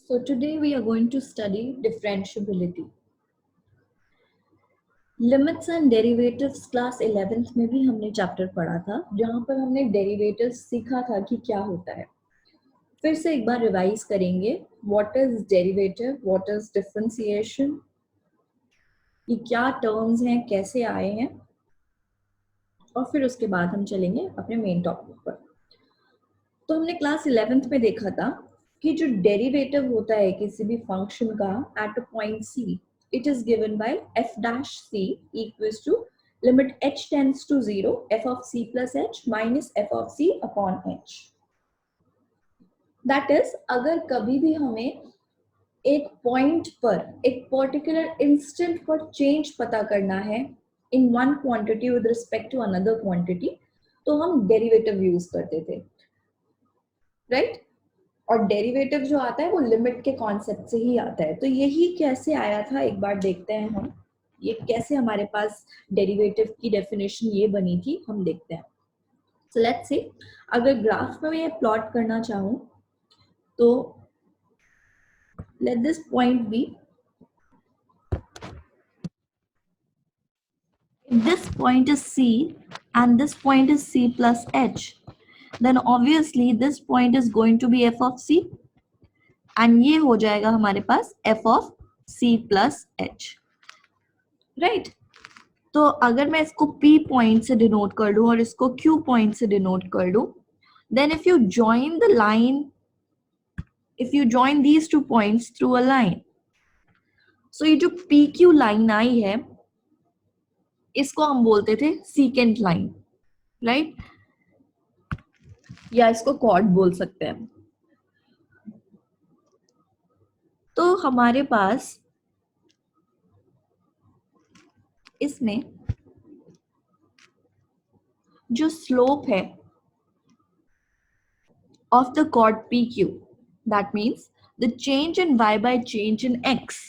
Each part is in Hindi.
So today we are going to study differentiability. Limits and derivatives class 11th में भी हमने चैप्टर पढ़ा था जहां पर हमने डेरिवेटिव्स सीखा था कि क्या होता है। फिर से एक बार रिवाइज करेंगे। What is derivative, what is differentiation, ये क्या टर्म्स हैं, कैसे आए हैं, और फिर उसके बाद हम चलेंगे अपने मेन टॉपिक पर। तो हमने क्लास 11th में देखा था कि जो डेरिवेटिव होता है किसी भी फंक्शन का at a point C, it is given by f dash c equals to limit h tends to 0 f of c plus h minus f of c upon h. That is, अगर कभी भी हमें एक पॉइंट पर एक पर्टिकुलर इंस्टेंट पर चेंज पता करना है in one quantity with respect to another quantity, तो हम डेरिवेटिव यूज करते थे, राइट? और डेरिवेटिव जो आता है वो लिमिट के कॉन्सेप्ट से ही आता है। तो यही कैसे आया था एक बार देखते हैं हम, ये कैसे हमारे पास डेरिवेटिव की डेफिनेशन ये बनी थी, हम देखते हैं। सो लेट्स सी, अगर ग्राफ में मैं प्लॉट करना चाहूं तो let this point B, if this point is c and this point is c plus h, then obviously this point is going to be f of c and ये हो जाएगा हमारे पास f of c plus h, right? तो अगर मैं इसको P पॉइंट से डिनोट कर दूं और इसको Q पॉइंट से डिनोट कर दूं, then if you join the line, if you join these two points through a line, so ये जो PQ लाइन आई है इसको हम बोलते थे सीकेंट लाइन, राइट? या इसको कॉर्ड बोल सकते हैं। तो हमारे पास इसमें जो स्लोप है of the chord PQ, that means the change in y by change in x,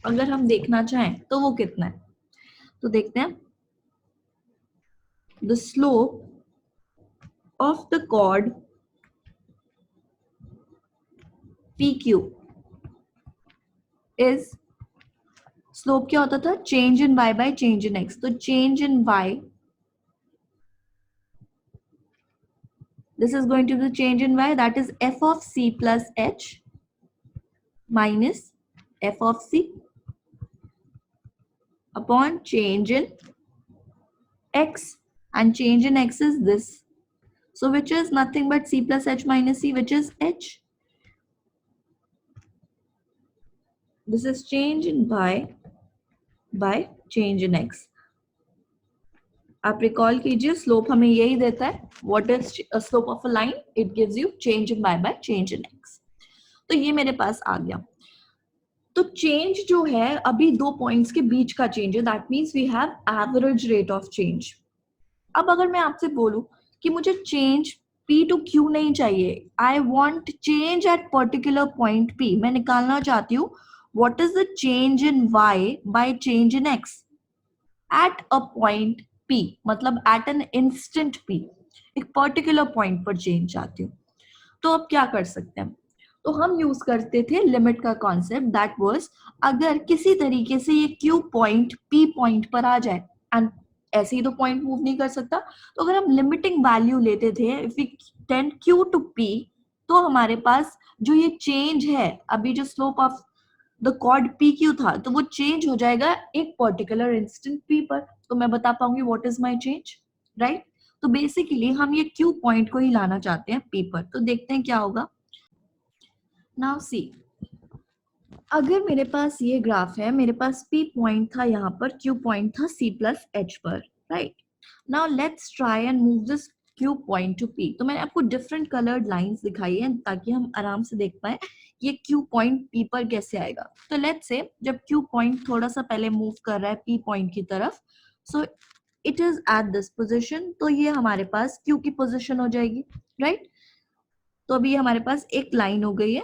अगर हम देखना चाहें तो वो कितना है, तो देखते हैं। The slope of the chord PQ is, slope क्या होता था? Change in y by change in x। तो change in y, this is going to be change in y, that is f of c plus h minus f of c upon change in x, and change in x is this, so which is nothing but c plus h minus c, which is h. This is change in y by change in x. आप रिकॉल कीजिए, स्लोप हमें यही देता है। What is slope of a line? It gives you change in y by change in x। तो ये मेरे पास आ गया। तो चेंज जो है अभी दो पॉइंट्स के बीच का चेंज है, that means we have average rate of change. अब अगर मैं आपसे बोलूं कि मुझे चेंज P टू Q नहीं चाहिए, I want change at particular point P, मैं निकालना चाहती हूँ what is the change in y by change in x eight a point P, मतलब एट एन इंस्टेंट P, एक पर्टिकुलर पॉइंट पर चेंज चाहती हूँ। तो अब क्या कर सकते हैं? तो हम यूज करते थे लिमिट का कॉन्सेप्ट, दैट वाज अगर किसी तरीके से ये Q पॉइंट P पॉइंट पर आ जाए, एंड ऐसे ही तो पॉइंट मूव नहीं कर सकता, तो अगर हम लिमिटिंग वैल्यू लेते थे if we tend Q to P, तो हमारे पास जो ये चेंज है, अभी जो slope of the chord PQ था, तो वो चेंज हो जाएगा एक पर्टिकुलर इंस्टेंट P पर, तो मैं बता पाऊंगी what is my change, right? तो बेसिकली हम ये Q पॉइंट को ही लाना चाहते हैं P पर। तो देखते हैं क्या होगा। नाउ सी, अगर मेरे पास ये ग्राफ है, मेरे पास P पॉइंट था यहाँ पर, Q पॉइंट था C प्लस H पर, right? Now let's try and move this Q point two P। तो मैंने आपको डिफरेंट कलर्ड लाइंस दिखाई है ताकि हम आराम से देख पाए ये Q पॉइंट P पर कैसे आएगा। तो लेट्स से जब Q पॉइंट थोड़ा सा पहले मूव कर रहा है P पॉइंट की तरफ, सो it is at this position, तो ये हमारे पास Q की पोजिशन हो जाएगी, राइट? तो अभी हमारे पास एक लाइन हो गई है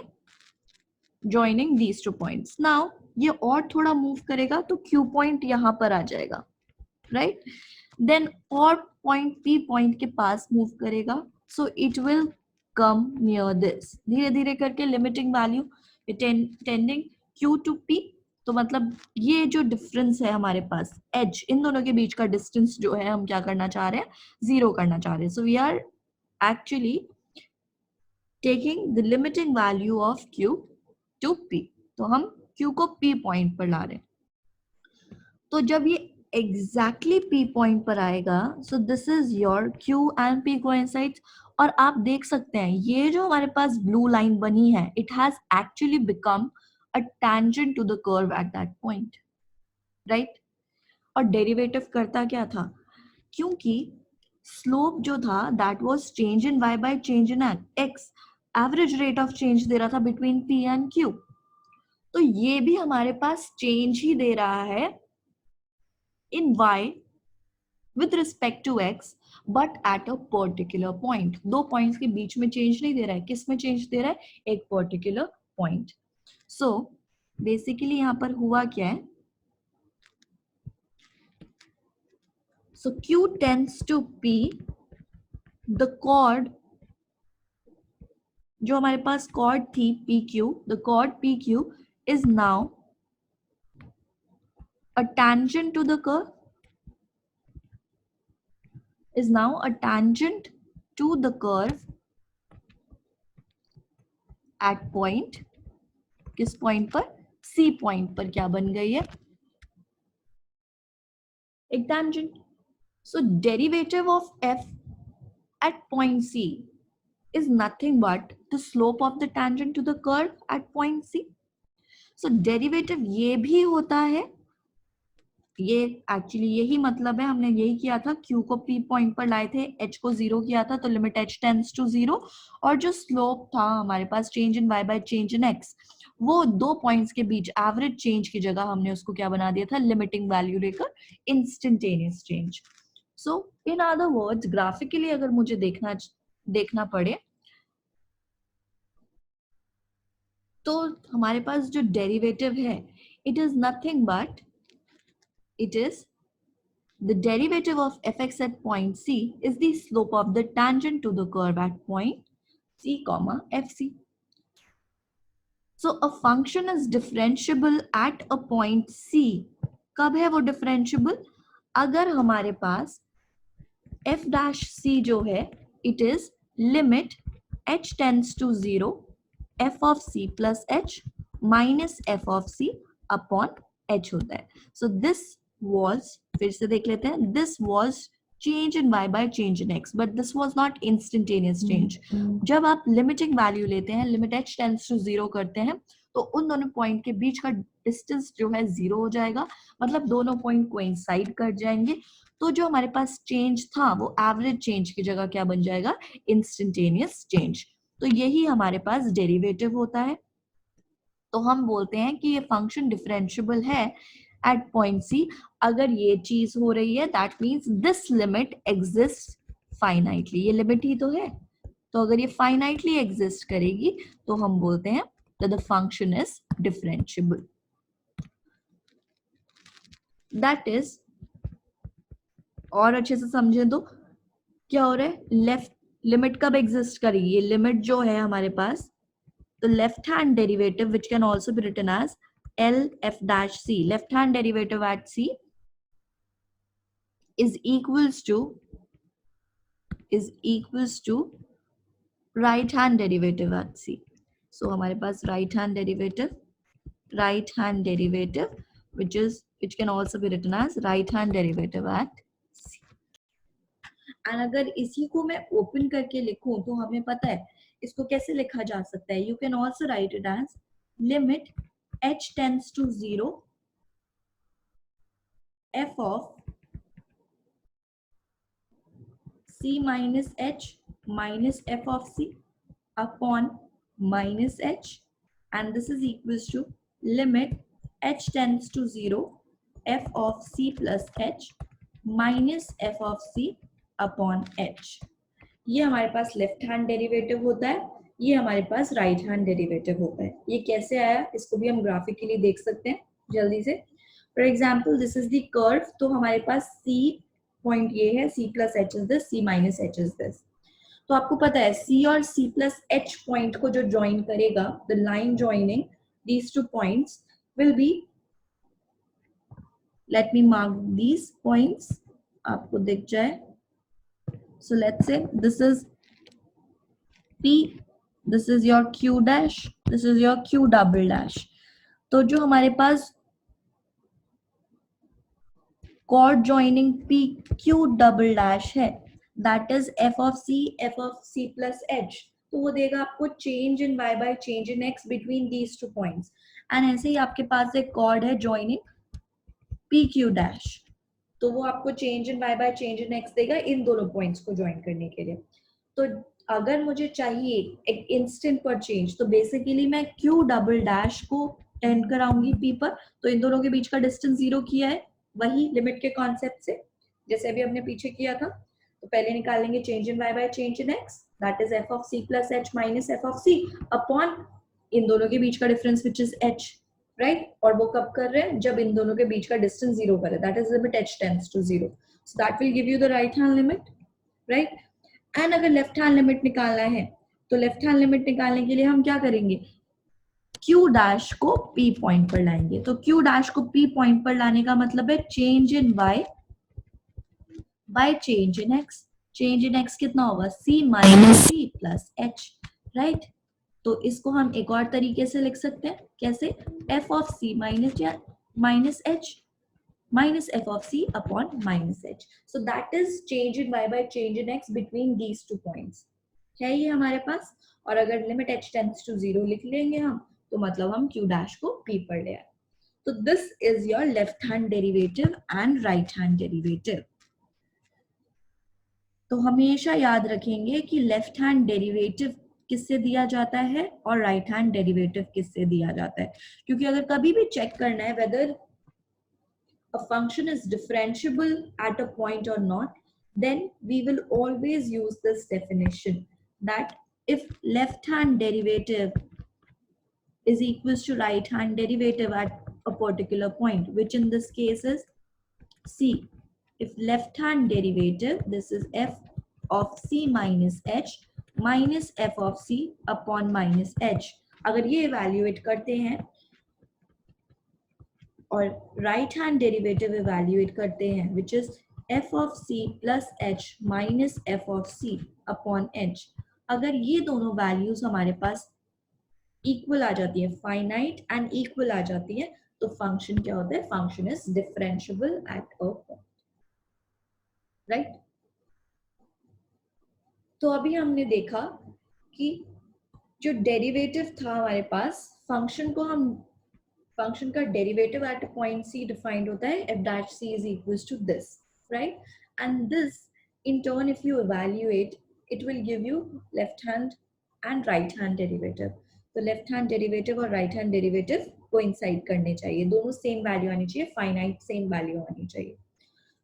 joining these two points. Now ये और थोड़ा मूव करेगा तो Q पॉइंट यहाँ पर आ जाएगा, राइट? देन और पॉइंट P पॉइंट के पास मूव करेगा, सो it will come near this. धीरे धीरे करके limiting value tending Q to P, तो मतलब ये जो डिफरेंस है हमारे पास एज, इन दोनों के बीच का डिस्टेंस जो है हम क्या करना चाह रहे हैं, 0 करना चाह रहे हैं. So we are actually taking the limiting value of Q to P. तो हम Q को P पॉइंट पर ला रहे हैं. तो जब ये एग्जैक्टली P पॉइंट पर आएगा, so this is your Q and P coincides. और आप देख सकते हैं ये जो हमारे पास ब्लू लाइन बनी है, it has actually become a tangent to the curve at that point, right. और डेरिवेटिव करता क्या था, क्योंकि स्लोप जो था that was change in y by change in x, average rate of change दे रहा था बिटवीन P एंड Q. तो ये भी हमारे पास चेंज ही दे रहा है in y with respect to x, but at a particular point. दो पॉइंट्स के बीच में चेंज नहीं दे रहा है. किस में चेंज दे रहा है, एक पर्टिकुलर पॉइंट. सो बेसिकली यहां पर हुआ क्या है, so Q tends to P, the chord जो हमारे पास chord थी PQ, the chord PQ is now a tangent to the curve, is now a tangent to the curve at point, किस पॉइंट पर, C पॉइंट पर क्या बन गई है, एक tangent. So derivative of f at point C is nothing but the slope of the tangent to the curve at point C. So derivative ये भी होता है, ये एक्चुअली यही मतलब है, हमने यही किया था, Q को P पॉइंट पर लाए थे, H को 0 किया था, तो लिमिट H टेंड्स टू 0, और जो स्लोप था हमारे पास change in y by change in x, वो दो पॉइंट्स के बीच एवरेज चेंज की जगह हमने उसको क्या बना दिया था, लिमिटिंग वैल्यू लेकर instantaneous change. So in other words, graphically अगर मुझे देखना पड़े तो हमारे पास जो डेरिवेटिव है, it is nothing but it is the derivative of fx at point C is the slope of the tangent to the curve at point C comma fc. So a function is differentiable at a point C. कब है वो differentiable, अगर हमारे पास f dash C जो है, it is limit h tends to 0 f of C plus h minus f of C upon h होता है. So this was, फिर से देख लेते हैं, this was change in y by change in x, but this was not instantaneous change. जब आप limiting value लेते हैं, limit h tends to 0 करते हैं, तो उन दोनों पॉइंट के बीच का डिस्टेंस जो है 0 हो जाएगा, मतलब दोनों पॉइंट कोइंसाइड कर जाएंगे. तो जो हमारे पास चेंज था वो एवरेज चेंज की जगह क्या बन जाएगा, इंस्टेंटेनियस चेंज. तो यही हमारे पास डेरिवेटिव होता है. तो हम बोलते हैं कि ये फंक्शन डिफरेंशिएबल है एट पॉइंट सी अगर ये चीज हो रही है, that means this limit exist finitely. ये लिमिट ही तो है, तो अगर ये फाइनाइटली एग्जिस्ट करेगी तो हम बोलते हैं that the function is differentiable. That is, और अच्छे से समझे तो क्या हो रहा है, लेफ्ट लिमिट कब एग्जिस्ट करेगी, ये लिमिट जो है हमारे पास, the left hand derivative which can also be written as L f dash C, left hand derivative at C is equals to right hand derivative at C. So हमारे पास right hand derivative which can also be written as right hand derivative at C. And अगर इसी को मैं ओपन करके लिखूं तो हमें पता है इसको कैसे लिखा जा सकता है. You can also write it as limit h tends to 0 f of c minus h minus f of c upon minus h, and this is equals to limit h tends to 0 f of c plus h minus f of c upon h. ये हमारे पास लेफ्ट हैंड डेरिवेटिव होता है, ये हमारे पास राइट हैंड डेरिवेटिव होता है. ये कैसे आया इसको भी हम ग्राफिकली देख सकते हैं जल्दी से. For example this is the curve, तो हमारे पास C पॉइंट ये है, C plus h is this, C minus h is this. तो आपको पता है C और C प्लस H पॉइंट को जो ज्वाइन करेगा, the line joining these two points will be, let me mark these points, आपको दिख जाए. So let's say this is P, this is your Q dash, this is your Q double dash. तो जो हमारे पास chord joining P Q double dash है, that is f of C plus H. तो वो देगा आपको change in y by change in x between these two points. And ऐसे ही आपके पास एक chord है joining P Q dash. तो वो आपको change in y by change in x देगा इन दोनों points को join करने के लिए. तो अगर मुझे चाहिए एक इंस्टेंट पर चेंज, तो बेसिकली मैं Q डबल डैश को टेंड कराऊंगी P पर. तो इन दोनों के बीच का डिस्टेंस 0 किया है, वही लिमिट के कॉन्सेप्ट से जैसे अभी हमने पीछे किया था. तो पहले निकालेंगे change in y by change in x, that is f of c plus h minus f of c upon इन दोनों के बीच का difference which is h, right. और वो कब कर रहे हैं, जब इन दोनों के बीच का डिस्टेंस 0 करे, that is limit h tends to 0. So that will give you the right hand limit, right. And अगर लेफ्ट हैंड लिमिट निकालना है, तो लेफ्ट हैंड लिमिट निकालने के लिए हम क्या करेंगे, Q डैश को P पॉइंट पर लाएंगे. तो Q डैश को P पॉइंट पर लाने का मतलब है change in y by change in x. Change in x कितना होगा, C minus C plus H, right. तो इसको हम एक और तरीके से लिख सकते हैं, कैसे, f of C माइनस या minus H minus f of c upon minus h. So that is change in y by change in x between these two points. है ये हमारे पास. और अगर limit h tends to 0 लिख लेंगे हम, तो मतलब हम q dash को p पर ले आए. तो this is your left hand derivative and right hand derivative. तो हमेशा याद रखेंगे कि लेफ्ट हैंड डेरिवेटिव किससे दिया जाता है और राइट हैंड डेरिवेटिव किससे दिया जाता है. क्योंकि अगर कभी भी चेक करना है whether a function is differentiable at a point or not, then we will always use this definition that if left hand derivative is equals to right hand derivative at a particular point, which in this case is C. If left hand derivative, this is f of C minus h minus f of C upon minus h. अगर ये evaluate करते हैं और राइट हैंड डेरिवेटिव इवैल्यूएट करते हैं, which is f of c plus h minus f of c upon h. अगर ये दोनों वैल्यूज हमारे पास इक्वल आ जाती है, फाइनाइट एंड इक्वल आ जाती है, तो फंक्शन क्या होता है, function is differentiable at a point, right. तो अभी हमने देखा कि जो डेरिवेटिव था हमारे पास, फंक्शन का derivative at point C defined होता है f dash c is equals to this, right? And this in turn, if you evaluate, it will give you left hand and right hand derivative. तो लेफ्ट हैंड डेरिवेटिव और राइट हैंड डेरिवेटिव कोइंसाइड करने चाहिए, दोनों सेम वैल्यू आनी चाहिए, फाइनाइट सेम वैल्यू आनी चाहिए.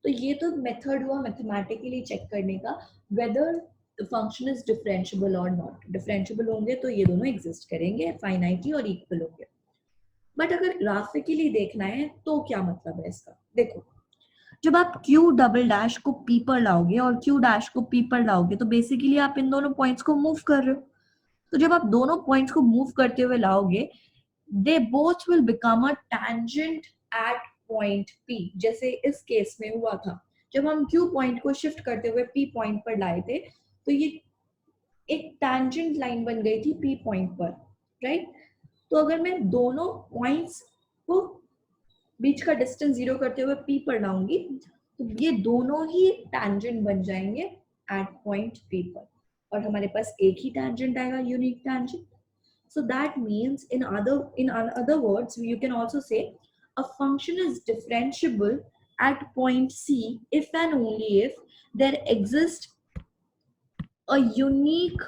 तो ये तो मेथड हुआ मैथमेटिकली चेक करने का whether the function is differentiable और नॉट. डिफरेंशिएबल होंगे तो ये दोनों एग्जिस्ट करेंगे, फाइनाइटली और इक्वल होंगे. बट अगर ग्राफिकली देखना है तो क्या मतलब है इसका, देखो, जब आप Q डबल डैश को P पर लाओगे और Q डैश को P पर लाओगे, तो बेसिकली आप इन दोनों पॉइंट्स को मूव कर रहे हो. तो जब आप दोनों पॉइंट्स को मूव करते हुए लाओगे, they both will become a tangent at point P. जैसे इस केस में हुआ था, जब हम Q पॉइंट को शिफ्ट करते हुए P पॉइंट पर लाए थे, तो ये एक टैंजेंट लाइन बन गई थी P पॉइंट पर, राइट. तो अगर मैं दोनों पॉइंट्स को बीच का डिस्टेंस 0 करते हुए P पर लाऊंगी, तो ये दोनों ही टैंजेंट बन जाएंगे एट पॉइंट P पर, और हमारे पास एक ही टैंजेंट आएगा, unique tangent. So that means in other words, you can also say a function is differentiable at point C if and only if there exists a unique,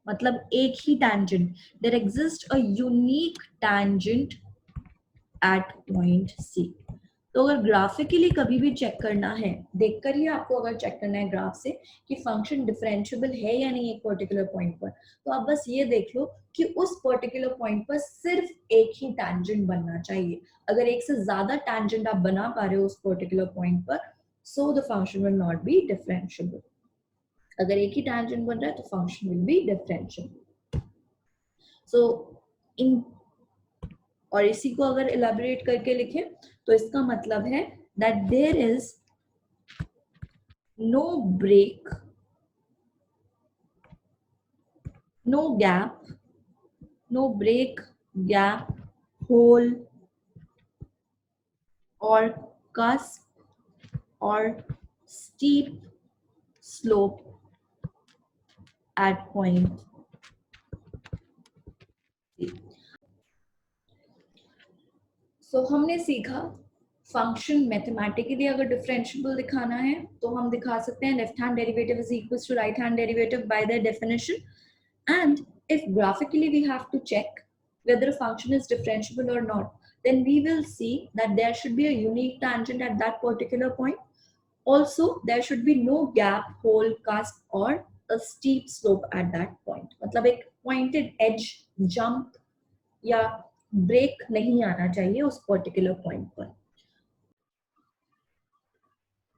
मतलब एक ही tangent, there exists a unique tangent at point C. तो अगर ग्राफिकली कभी भी चेक करना है, देखकर ही आपको अगर चेक करना है ग्राफ से कि फंक्शन डिफरेंशिएबल है या नहीं एक पर्टिकुलर पॉइंट पर, तो आप बस ये देख लो कि उस पर्टिकुलर पॉइंट पर सिर्फ एक ही टैंजेंट बनना चाहिए. अगर एक से ज्यादा टैंजेंट आप बना पा रहे हो उस पर्टिकुलर पॉइंट पर, so the function will not be differentiable. अगर एक ही tangent बन रहा है तो function will be differentiable. So in और इसी को अगर elaborate करके लिखें तो इसका मतलब है that there is no break, no gap, no break, gap, hole or cusp or steep slope at point C. So हमने सीखा फंक्शन मैथमेटिकली अगर डिफरेंशिएबल दिखाना है तो हम दिखा सकते हैं left hand derivative is equal to right hand derivative by their definition. And if graphically we have to check whether a function is differentiable or not, then we will see that there should be a unique tangent at that particular point. Also, there should be no gap, hole, cusp, or a steep slope at that point. मतलब एक pointed edge, jump या break नहीं आना चाहिए उस particular point पर.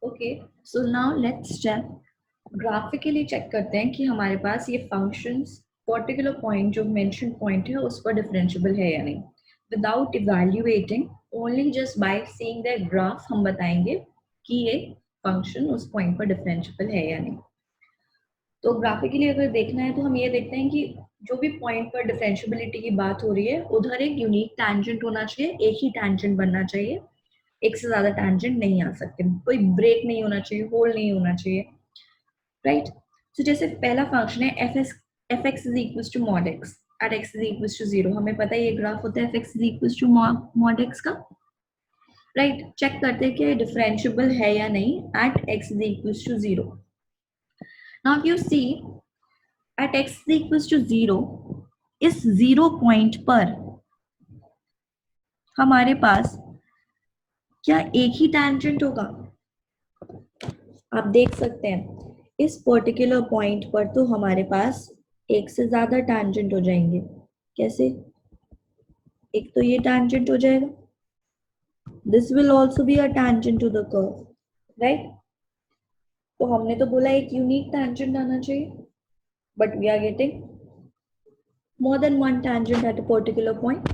Okay, so now let's check. Graphically check करते हैं कि हमारे पास ये फंक्शंस पर्टिकुलर पॉइंट जो मेंशन पॉइंट है उस पर डिफरेंशिएबल है या नहीं. Without evaluating, only just by seeing the graph हम बताएंगे कि ये फंक्शन उस पॉइंट पर डिफरेंशिएबल है या नहीं. तो ग्राफिकली अगर देखना है तो हम ये देखते हैं कि जो भी पॉइंट पर डिफरेंशिएबिलिटी की बात हो रही है उधर एक यूनिक टैंजेंट होना चाहिए, एक ही टैंजेंट बनना चाहिए, एक से ज्यादा टैंजेंट नहीं आ सकते, कोई ब्रेक नहीं होना चाहिए, होल नहीं होना चाहिए, राइट. सो जैसे पहला फंक्शन है f x is equal to mod x at x is equal to 0. हमें पता है ये ग्राफ होता है f x is equal to mod x का, राइट. चेक करते हैं कि डिफरेंशिएबल है या नहीं at x is equal to 0. Now you see at x is equal to 0, इस 0 पॉइंट पर हमारे पास क्या एक ही टैंजेंट होगा? आप देख सकते हैं इस पर्टिकुलर पॉइंट पर तो हमारे पास एक से ज्यादा टैंजेंट हो जाएंगे. कैसे? एक तो ये टैंजेंट हो जाएगा, this will also be a tangent to the curve, right. तो हमने तो बोला एक यूनिक टैंजेंट आना चाहिए, but we are getting more than one tangent at a particular point.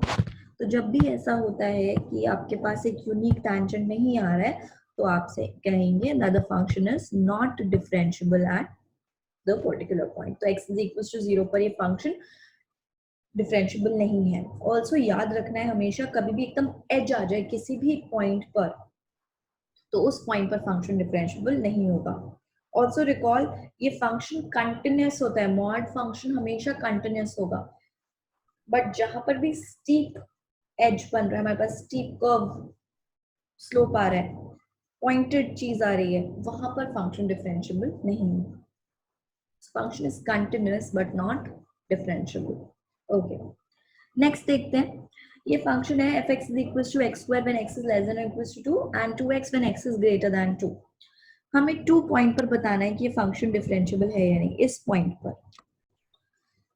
तो जब भी ऐसा होता है कि आपके पास एक यूनिक टैंजेंट नहीं आ रहा है तो आपसे कहेंगे that the function is not differentiable at the particular point. तो x is equal to 0 पर ये फंक्शन डिफरेंशिएबल नहीं है. ऑल्सो याद रखना है हमेशा कभी भी एकदम एज आ जाए किसी भी पॉइंट पर तो उस पॉइंट पर फंक्शन डिफरेंशिएबल नहीं होगा. ऑल्सो रिकॉल ये फंक्शन कंटिन्यूस होता है, मॉड फंक्शन हमेशा कंटिन्यूस होगा, बट जहां पर भी स्टीप एज बन रहा है, हमारे पास स्टीप कर्व स्लोप आ रहा है, पॉइंटेड चीज आ रही है, वहां पर फंक्शन डिफरेंशिएबल नहीं है. Function is continuous but not differentiable. Okay, next देखते हैं. ये फंक्शन है f x is equal to x square when x is less than equal to 2 and 2x when x is greater than 2. हमें 2 पॉइंट पर बताना है कि ये फंक्शन डिफरेंशिएबल है या नहीं इस पॉइंट पर.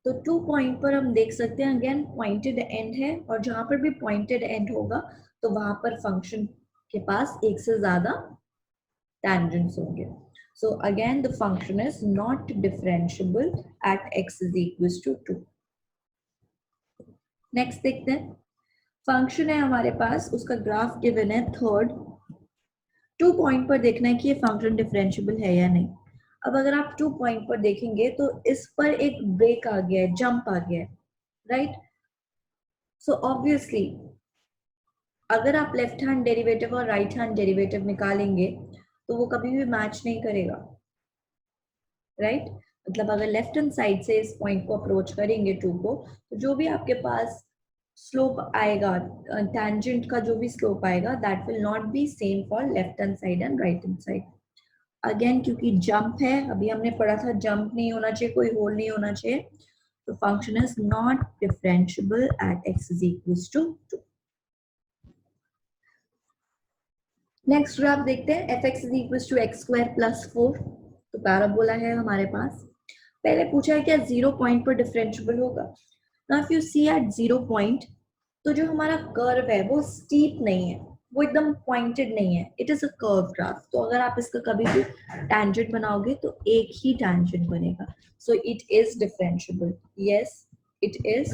तो 2 पॉइंट पर हम देख सकते हैं अगेन पॉइंटेड एंड है, और जहां पर भी पॉइंटेड एंड होगा तो वहां पर फंक्शन के पास एक से ज्यादा tangents होंगे. So again the function is not differentiable at x is equals to 2. Next देखते हैं. फंक्शन है हमारे पास, उसका ग्राफ गिवन है थर्ड. 2 पॉइंट पर देखना है कि ये फंक्शन डिफरेंशिएबल है या नहीं. अब अगर आप 2 पॉइंट पर देखेंगे तो इस पर एक ब्रेक आ गया है, जंप आ गया है, राइट. सो ऑब्वियसली अगर आप लेफ्ट हैंड डेरिवेटिव और राइट हैंड डेरिवेटिव निकालेंगे तो वो कभी भी मैच नहीं करेगा, राइट. मतलब अगर लेफ्ट हैंड साइड से इस पॉइंट को अप्रोच करेंगे 2 को तो जो भी आपके पास स्लोप आएगा, टैंजेंट का जो भी स्लोप आएगा that will not be same for left hand side and right hand side. Again क्योंकि जंप है, अभी हमने पढ़ा था जंप नहीं होना चाहिए, कोई होल नहीं होना चाहिए, तो function is not differentiable at x is equal to 2. Next graph देखते हैं. F x is equal to x square plus 4. तो पैराबोला है हमारे पास. पहले पूछा है क्या 0 पॉइंट पर डिफरेंशिएबल होगा. Now if you see at 0 point तो जो हमारा कर्व है वो स्टीप नहीं है, वो एकदम पॉइंटेड नहीं है, it is a curve graph. तो अगर आप इसका कभी भी टैंजेंट बनाओगे तो एक ही टैंजेंट बनेगा, सो it is differentiable. Yes, it is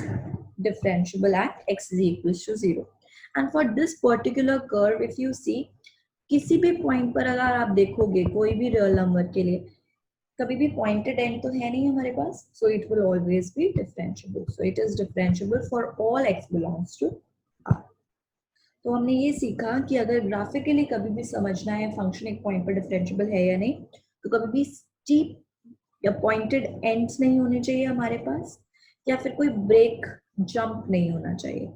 differentiable at x is equals to 0. And for this particular curve, if you see, किसी भी पॉइंट पर अगर आप देखोगे कोई भी रियल नंबर के लिए, कभी भी पॉइंटेड एंड तो है नहीं हमारे पास, so it will always be differentiable. So it is differentiable for all x belongs to r। तो हमने ये सीखा कि अगर ग्राफिकली कभी भी समझना है फंक्शन एक पॉइंट पर डिफरेंशिएबल है या नहीं, तो कभी भी स्टीप या पॉइंटेड एंड्स नहीं होने चाहिए हमारे पास, या फिर कोई ब्रेक जंप नहीं होना चाहिए,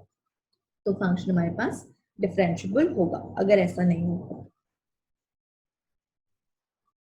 तो फंक्शन हमारे पास डिफरेंशिएबल होगा। अगर ऐसा नहीं होगा